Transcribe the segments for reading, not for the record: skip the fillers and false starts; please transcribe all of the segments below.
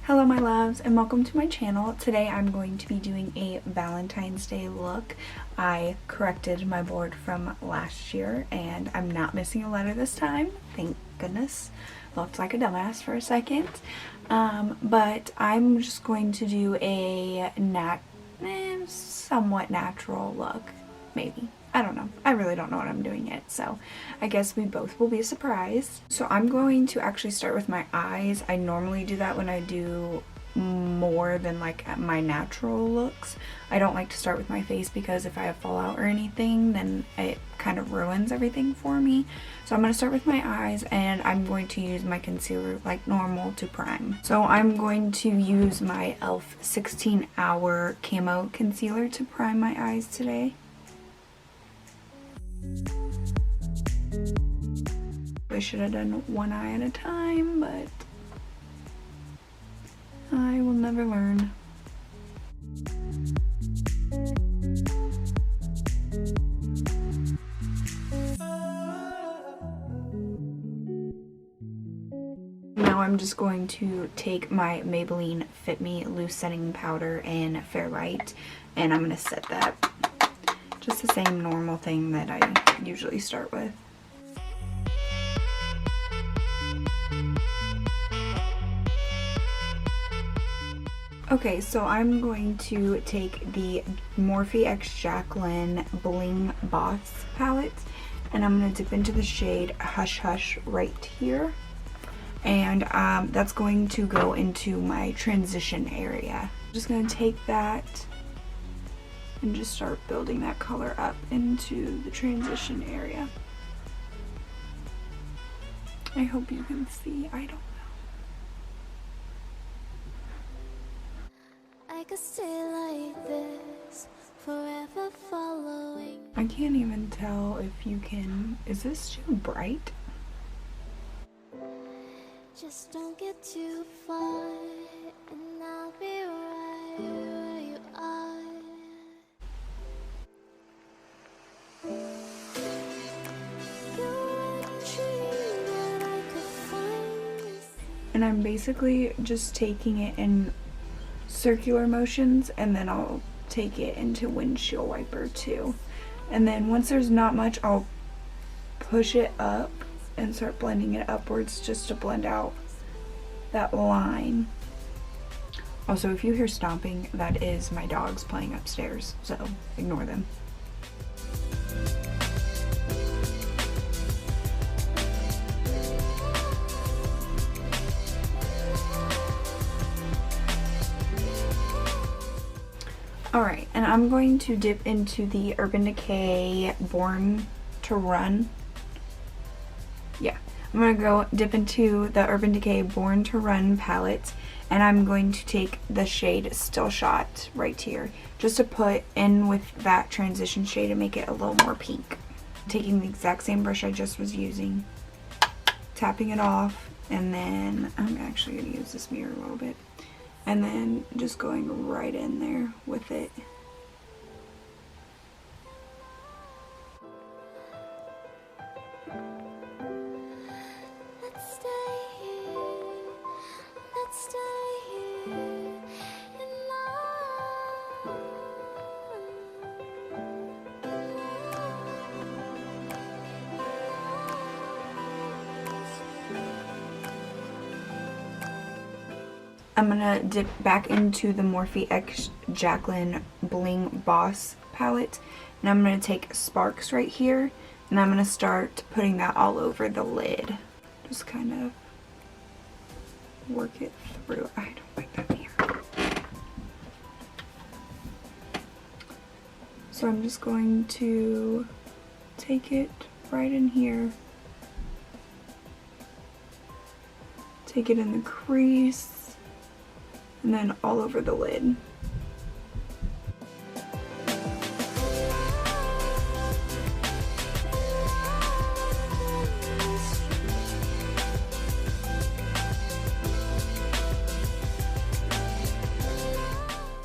Hello my loves and welcome to my channel. Today I'm going to be doing a Valentine's Day look. I corrected my board from last year and I'm not missing a letter this time. Thank goodness. Looked like a dumbass for a second. But I'm just going to do a somewhat natural look. Maybe. I don't know. I really don't know what I'm doing yet, so I guess we both will be surprised. So I'm going to actually start with my eyes. I normally do that when I do more than like my natural looks. I don't like to start with my face because if I have fallout or anything, then it kind of ruins everything for me. So I'm going to start with my eyes and I'm going to use my concealer like normal to prime. So I'm going to use my e.l.f. 16 Hour Camo Concealer to prime my eyes today. I should have done one eye at a time, but I will never learn. Now I'm just going to take my Maybelline Fit Me Loose Setting Powder in Fair Light, and I'm going to set that. Just the same normal thing that I usually start with. Okay, so I'm going to take the Morphe X Jaclyn Bling Boss palette and I'm going to dip into the shade Hush Hush right here. And that's going to go into my transition area. I'm just going to take that and just start building that color up into the transition area. I hope you can see. I don't know. I could stay like this, forever following. I can't even tell if you can. Is this too bright? Just don't get too far, and I'll be right where you are. And I'm basically just taking it in circular motions, and then I'll take it into windshield wiper too. And then once there's not much, I'll push it up and start blending it upwards just to blend out that line. Also, if you hear stomping, that is my dogs playing upstairs, so ignore them. Alright, and I'm going to dip into the Urban Decay Born to Run. Yeah, I'm going to go dip into the Urban Decay Born to Run palette, and I'm going to take the shade Still Shot right here, just to put in with that transition shade and make it a little more pink. Taking the exact same brush I just was using, tapping it off, and then I'm actually going to use this mirror a little bit. And then just going right in there with it. Let's stay here. Let's stay here in love. I'm gonna dip back into the Morphe X Jaclyn Bling Boss palette, and I'm gonna take Sparks right here, and I'm gonna start putting that all over the lid. Just kind of work it through. I don't like that mirror. So I'm just going to take it right in here, take it in the crease, and then all over the lid.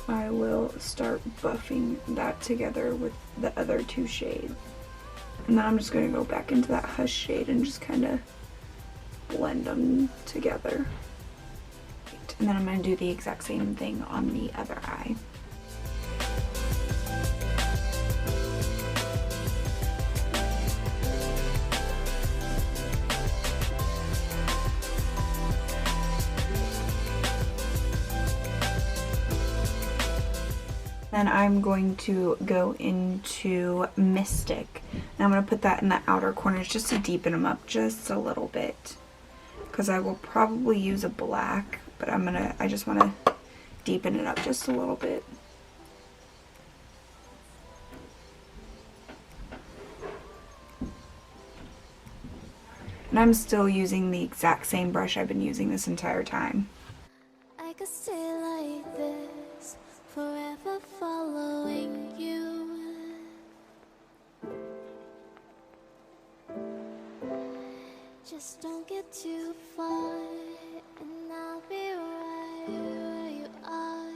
I will start buffing that together with the other two shades. And then I'm just going to go back into that Hush shade and just kind of blend them together. Wait. And then I'm going to do the exact same thing on the other eye. Then I'm going to go into Mystic. And I'm going to put that in the outer corners just to deepen them up just a little bit. Because I will probably use a black, but I just want to deepen it up just a little bit. And I'm still using the exact same brush I've been using this entire time. I could stay like this, forever following you. Just don't get too far, and I'll be right where you are.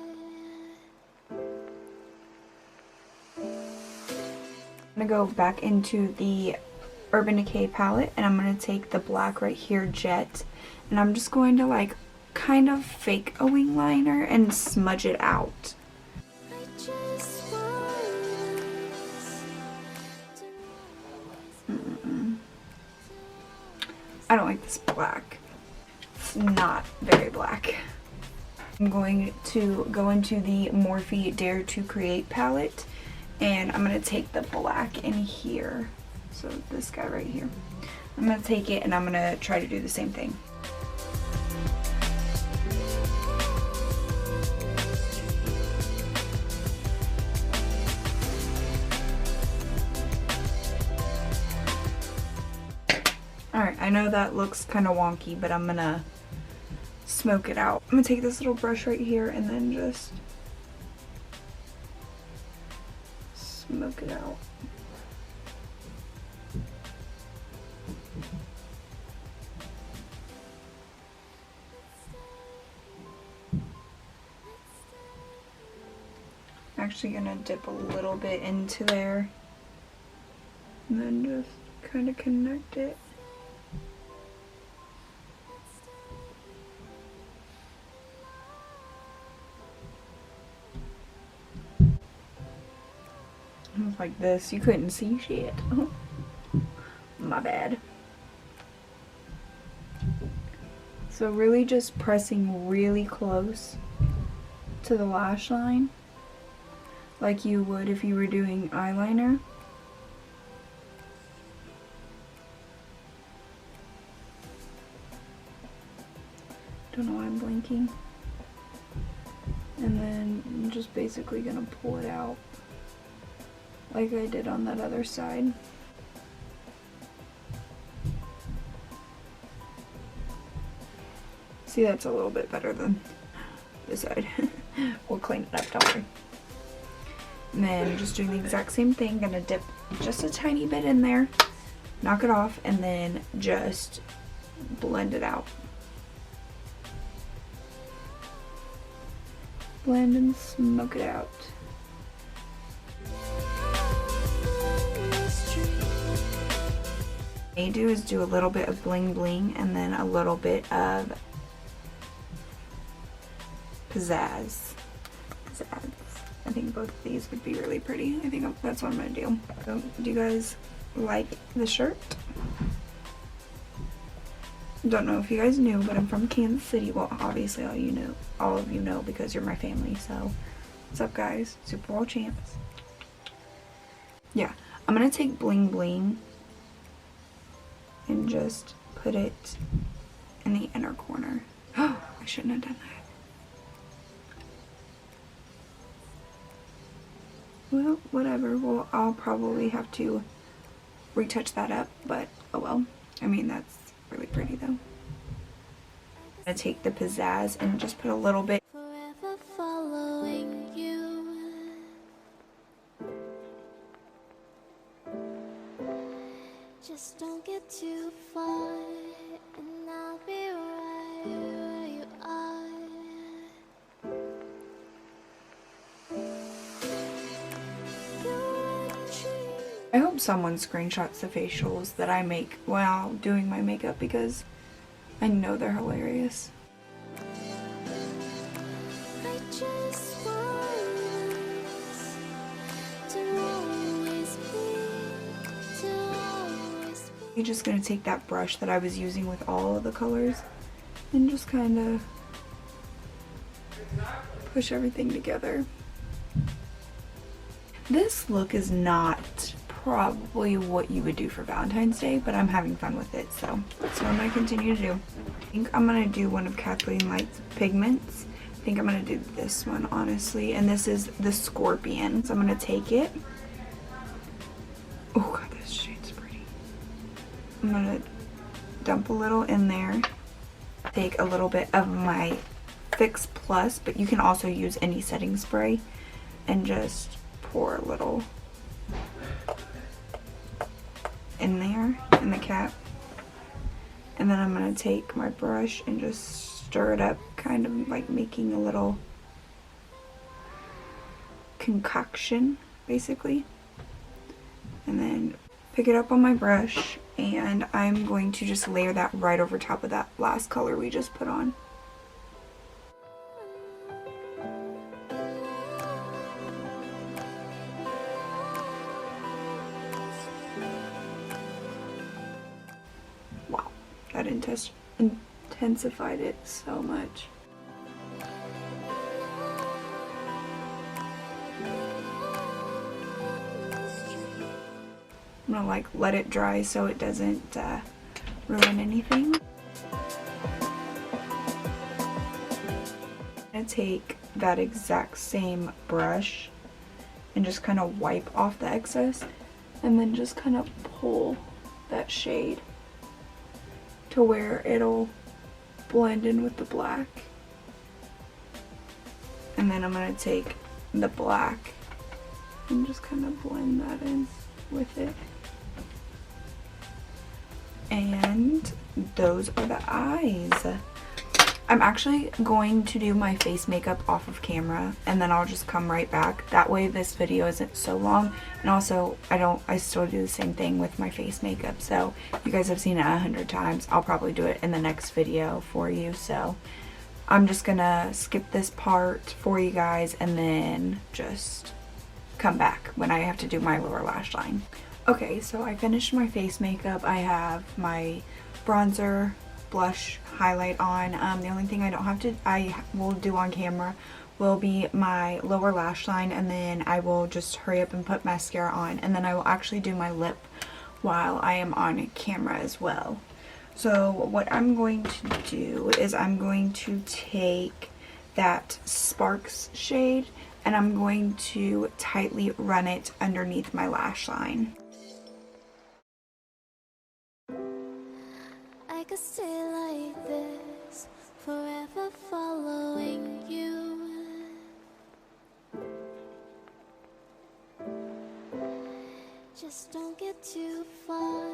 I'm going to go back into the Urban Decay palette, and I'm going to take the black right here, Jet, and I'm just going to like kind of fake a wing liner and smudge it out. I just want I don't like this black. It's not very black. I'm going to go into the Morphe Dare to Create palette, and I'm going to take the black in here. So this guy right here. I'm going to take it and I'm going to try to do the same thing. Alright, I know that looks kind of wonky, but I'm going to smoke it out. I'm going to take this little brush right here and then just smoke it out. I'm actually going to dip a little bit into there and then just kind of connect it. It was like this. You couldn't see shit. My bad. So really just pressing really close to the lash line, like you would if you were doing eyeliner. Don't know why I'm blinking. And then I'm just basically gonna pull it out like I did on that other side. See, that's a little bit better than this side. We'll clean it up, don't worry. And then just doing the exact same thing, gonna dip just a tiny bit in there, knock it off, and then just blend it out. Blend and smoke it out. What I do is do a little bit of bling bling and then a little bit of pizzazz. I think both of these would be really pretty. I think that's what I'm gonna do. So, do you guys like the shirt? Don't know if you guys knew, but I'm from Kansas City. Well, obviously all of you know because you're my family. So, what's up, guys? Super Bowl champs. Yeah, I'm gonna take bling bling and just put it in the inner corner. Oh, I shouldn't have done that. Well, whatever. Well, I'll probably have to retouch that up, but oh well. I mean, that's really pretty though. I'm gonna take the pizzazz and just put a little bit. forever following you. Just don't get too far, and I'll be right where you are. I hope someone screenshots the facials that I make while doing my makeup because I know they're hilarious. I'm just going to take that brush that I was using with all of the colors and just kind of push everything together. This look is not probably what you would do for Valentine's Day, but I'm having fun with it, so that's what I'm going to continue to do. I think I'm going to do one of Kathleen Light's pigments. I think I'm going to do this one, honestly, and this is the Scorpion. So I'm going to take it. Oh god, this shade's pretty. I'm going to dump a little in there. Take a little bit of my Fix Plus, but you can also use any setting spray, and just pour a little in there in the cap. And then I'm going to take my brush and just stir it up, kind of like making a little concoction basically, and then pick it up on my brush, and I'm going to just layer that right over top of that last color we just put on. Wow, that intensified it so much. I'm gonna like let it dry so it doesn't ruin anything. I'm gonna take that exact same brush and just kind of wipe off the excess, and then just kind of pull that shade to where it'll blend in with the black. And then I'm gonna take the black and just kind of blend that in with it. And those are the eyes. I'm actually going to do my face makeup off of camera, and then I'll just come right back. That way this video isn't so long, and also I still do the same thing with my face makeup. So you guys have seen it 100 times. I'll probably do it in the next video for you. So I'm just gonna skip this part for you guys and then just come back when I have to do my lower lash line. Okay, so I finished my face makeup. I have my bronzer, blush, highlight on. The only thing I will do on camera will be my lower lash line, and then I will just hurry up and put mascara on, and then I will actually do my lip while I am on camera as well. So what I'm going to do is I'm going to take that Sparks shade and I'm going to tightly run it underneath my lash line. I could stay like this, forever following you. Just don't get too far,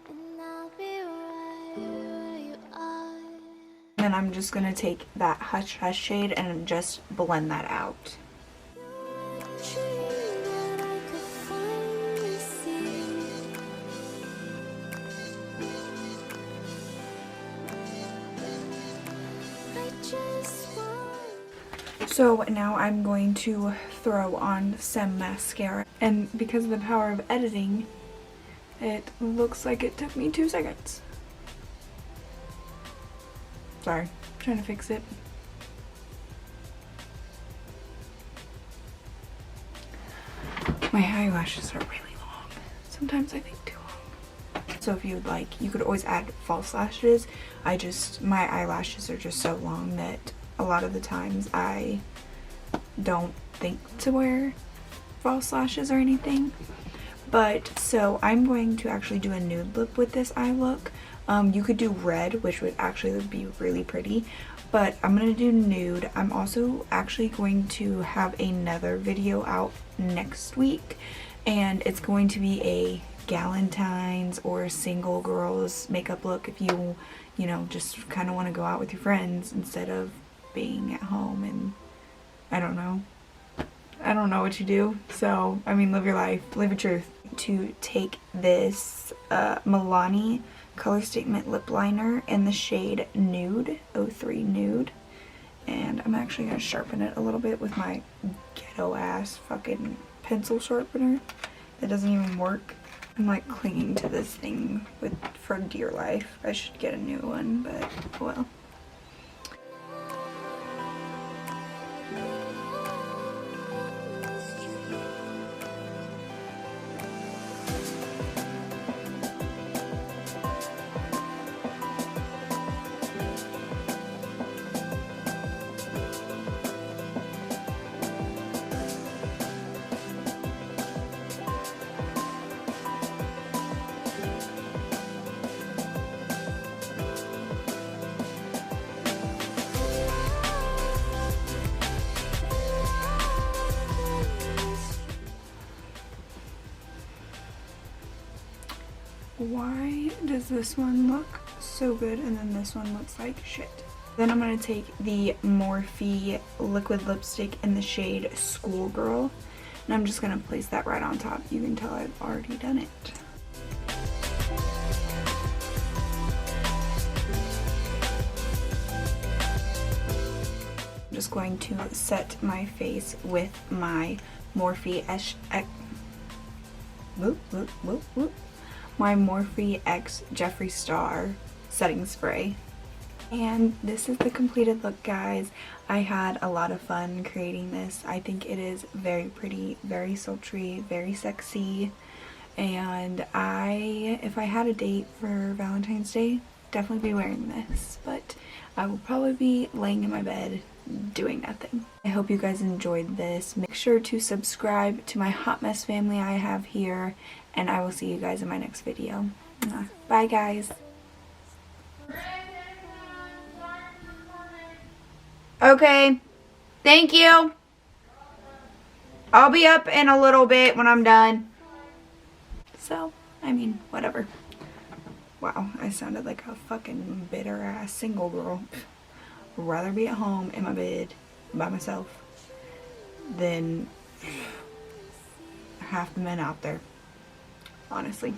and I'll be right where you are. And then I'm just gonna take that Hush Hush shade and just blend that out. So now I'm going to throw on some mascara, and because of the power of editing, it looks like it took me 2 seconds. Sorry, trying to fix it. My eyelashes are really long. Sometimes I think too long. So if you'd like, you could always add false lashes. My eyelashes are just so long that a lot of the times I don't think to wear false lashes or anything. But so I'm going to actually do a nude lip with this eye look. You could do red, which would actually be really pretty, but I'm gonna do nude. I'm also actually going to have another video out next week, and it's going to be a Galentine's or single girls makeup look if you know, just kind of want to go out with your friends instead of being at home and I don't know what you do. So I mean, live your life, live your truth. To take this Milani Color Statement lip liner in the shade Nude, 03 Nude, and I'm actually going to sharpen it a little bit with my ghetto ass fucking pencil sharpener that doesn't even work. I'm like clinging to this thing for dear life. I should get a new one, but well. Why does this one look so good and then this one looks like shit? Then I'm going to take the Morphe liquid lipstick in the shade Schoolgirl, and I'm just going to place that right on top. You can tell I've already done it. I'm just going to set my face with my Morphe my Morphe X Jeffree Star setting spray. And this is the completed look, guys. I had a lot of fun creating this. I think it is very pretty, very sultry, very sexy, and if I had a date for Valentine's Day, definitely be wearing this, but I will probably be laying in my bed doing nothing. I hope you guys enjoyed this. Make sure to subscribe to my hot mess family I have here, and I will see you guys in my next video. Bye, guys. Okay, thank you. I'll be up in a little bit when I'm done. So, I mean, whatever. Wow, I sounded like a fucking bitter ass single girl. I'd rather be at home in my bed by myself than half the men out there, honestly.